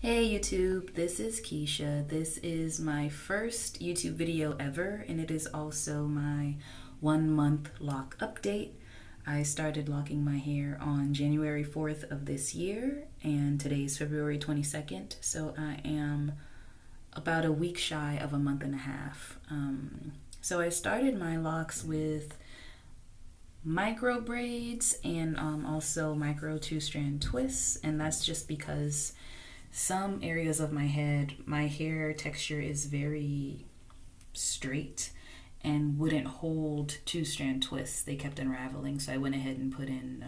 Hey YouTube, this is Keisha. This is my first YouTube video ever, and it is also my 1 month lock update. I started locking my hair on January 4th of this year, and today is February 22nd, so I am about a week shy of a month and a half. So I started my locks with micro braids and also micro 2-strand twists, and that's just because some areas of my head, my hair texture is very straight and wouldn't hold 2-strand twists. They kept unraveling, so I went ahead and put in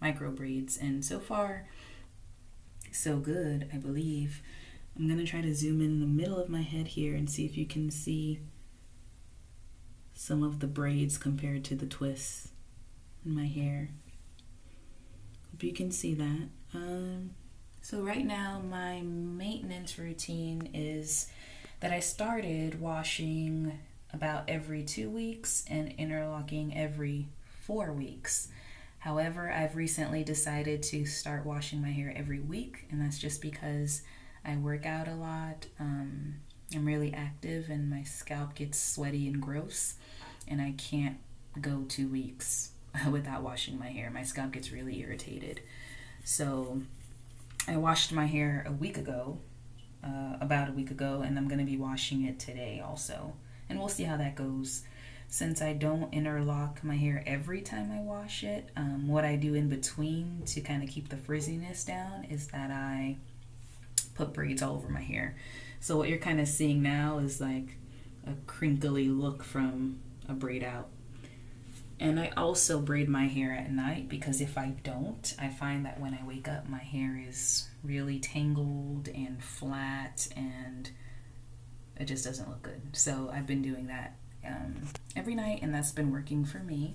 micro braids, and so far so good, I believe. I'm gonna try to zoom in the middle of my head here and see if you can see some of the braids compared to the twists in my hair. Hope you can see that. So right now my maintenance routine is that I started washing about every 2 weeks and interlocking every 4 weeks. However, I've recently decided to start washing my hair every week, and that's just because I work out a lot. I'm really active and my scalp gets sweaty and gross, and I can't go 2 weeks without washing my hair. My scalp gets really irritated. So I washed my hair a week ago, about a week ago, and I'm going to be washing it today also. And we'll see how that goes. Since I don't interlock my hair every time I wash it, what I do in between to kind of keep the frizziness down is that I put braids all over my hair. So what you're kind of seeing now is like a crinkly look from a braid out. And I also braid my hair at night, because if I don't, I find that when I wake up, my hair is really tangled and flat, and it just doesn't look good. So I've been doing that every night, and that's been working for me.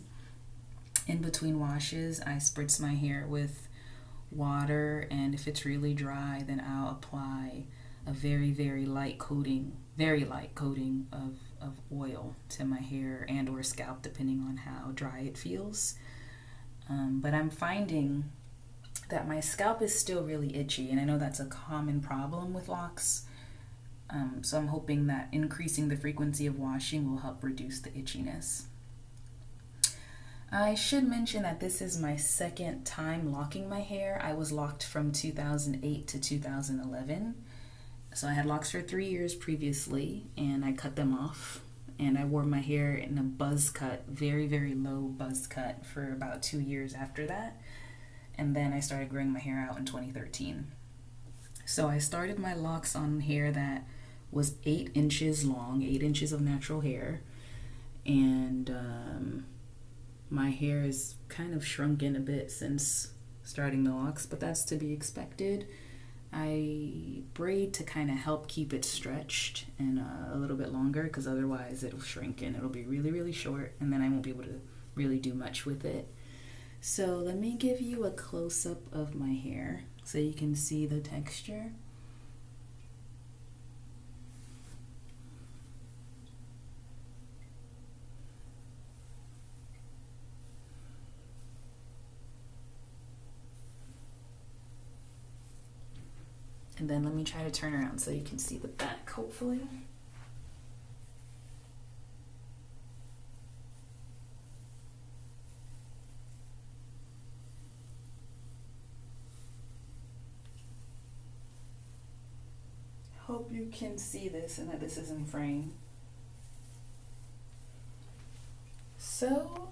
In between washes, I spritz my hair with water, and if it's really dry, then I'll apply a very light coating of oil to my hair and or scalp, depending on how dry it feels. But I'm finding that my scalp is still really itchy, and I know that's a common problem with locks. So I'm hoping that increasing the frequency of washing will help reduce the itchiness. I should mention that this is my second time locking my hair. I was locked from 2008 to 2011. So I had locks for 3 years previously, and I cut them off, and I wore my hair in a buzz cut, very low buzz cut, for about 2 years after that. And then I started growing my hair out in 2013. So I started my locks on hair that was 8 inches long, 8 inches of natural hair, and my hair is kind of shrunken a bit since starting the locks, but that's to be expected. I braid to kind of help keep it stretched and a little bit longer, because otherwise it'll shrink and it'll be really short, and then I won't be able to really do much with it. So let me give you a close-up of my hair so you can see the texture. And then let me try to turn around so you can see the back, hopefully. Hope you can see this and that this is in frame. So,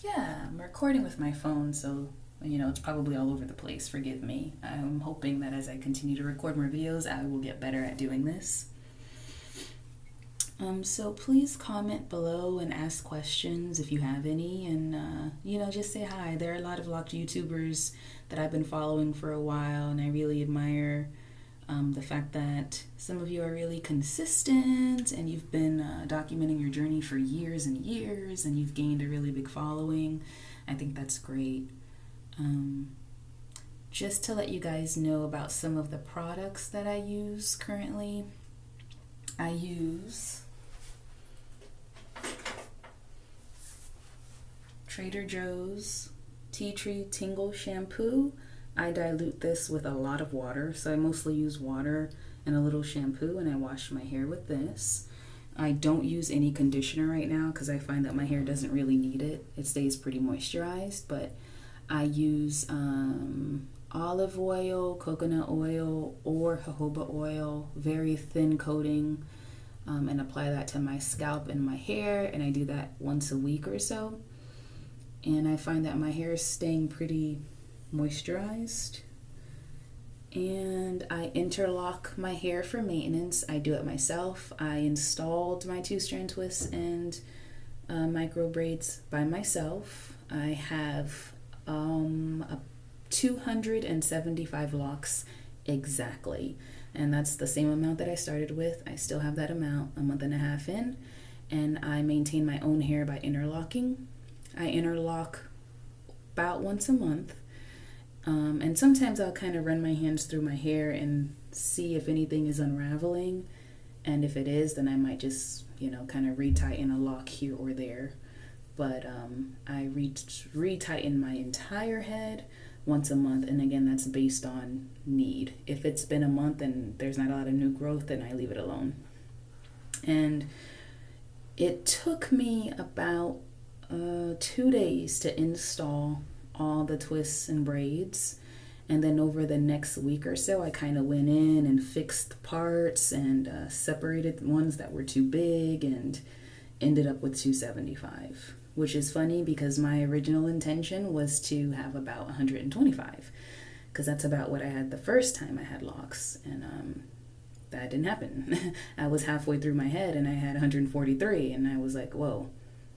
yeah, I'm recording with my phone, so you know, it's probably all over the place, forgive me. I'm hoping that as I continue to record more videos, I will get better at doing this. So please comment below and ask questions if you have any, and you know, just say hi. There are a lot of locked YouTubers that I've been following for a while, and I really admire the fact that some of you are really consistent, and you've been documenting your journey for years and years, and you've gained a really big following. I think that's great. Just to let you guys know about some of the products that I use currently. I use Trader Joe's Tea Tree Tingle Shampoo. I dilute this with a lot of water, so I mostly use water and a little shampoo, and I wash my hair with this. I don't use any conditioner right now because I find that my hair doesn't really need it. It stays pretty moisturized, but I use olive oil, coconut oil, or jojoba oil, very thin coating, and apply that to my scalp and my hair, and I do that once a week or so. And I find that my hair is staying pretty moisturized. And I interlock my hair for maintenance. I do it myself. I installed my 2-strand twists and micro braids by myself. I have 275 locks exactly, and that's the same amount that I started with. I still have that amount a month and a half in, and I maintain my own hair by interlocking. I interlock about once a month. And sometimes I'll kind of run my hands through my hair and see if anything is unraveling. And if it is, then I might just, kind of retighten a lock here or there. But I retighten my entire head once a month. And again, that's based on need. If it's been a month and there's not a lot of new growth, then I leave it alone. And it took me about 2 days to install all the twists and braids, and then over the next week or so I kind of went in and fixed parts and separated ones that were too big and ended up with 275, which is funny because my original intention was to have about 125 because that's about what I had the first time I had locks, and that didn't happen. I was halfway through my head and I had 143, and I was like, whoa.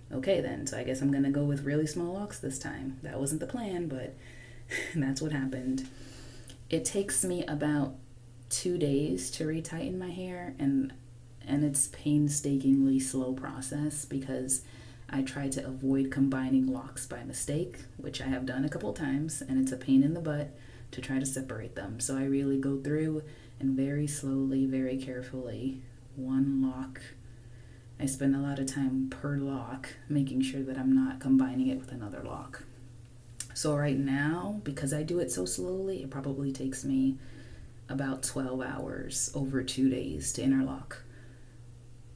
Okay then, so I guess I'm gonna go with really small locks this time. That wasn't the plan, but that's what happened. It takes me about 2 days to retighten my hair, and it's painstakingly slow process because I try to avoid combining locks by mistake, which I have done a couple times, and it's a pain in the butt to try to separate them. So I really go through and very slowly, very carefully, one lock. I spend a lot of time per lock making sure that I'm not combining it with another lock. So right now, because I do it so slowly, it probably takes me about 12 hours over 2 days to interlock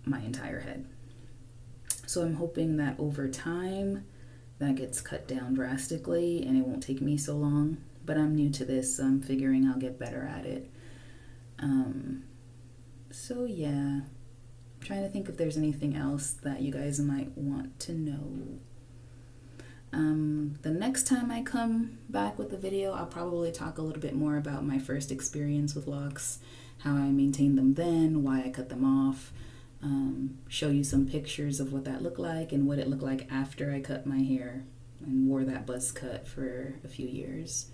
my entire head. So I'm hoping that over time that gets cut down drastically and it won't take me so long. But I'm new to this, so I'm figuring I'll get better at it. So yeah. Trying to think if there's anything else that you guys might want to know. The next time I come back with a video, I'll probably talk a little bit more about my first experience with locks, how I maintained them then, why I cut them off, show you some pictures of what that looked like and what it looked like after I cut my hair and wore that buzz cut for a few years.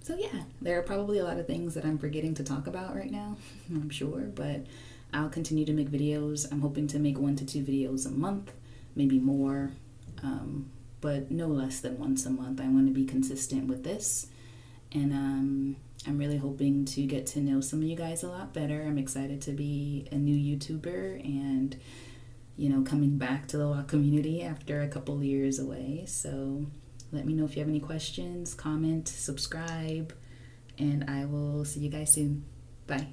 So yeah, there are probably a lot of things that I'm forgetting to talk about right now, I'm sure, but I'll continue to make videos. I'm hoping to make 1 to 2 videos a month, maybe more, but no less than once a month. I want to be consistent with this, and I'm really hoping to get to know some of you guys a lot better. I'm excited to be a new YouTuber and, coming back to the Loc community after a couple years away, so let me know if you have any questions, comment, subscribe, and I will see you guys soon. Bye.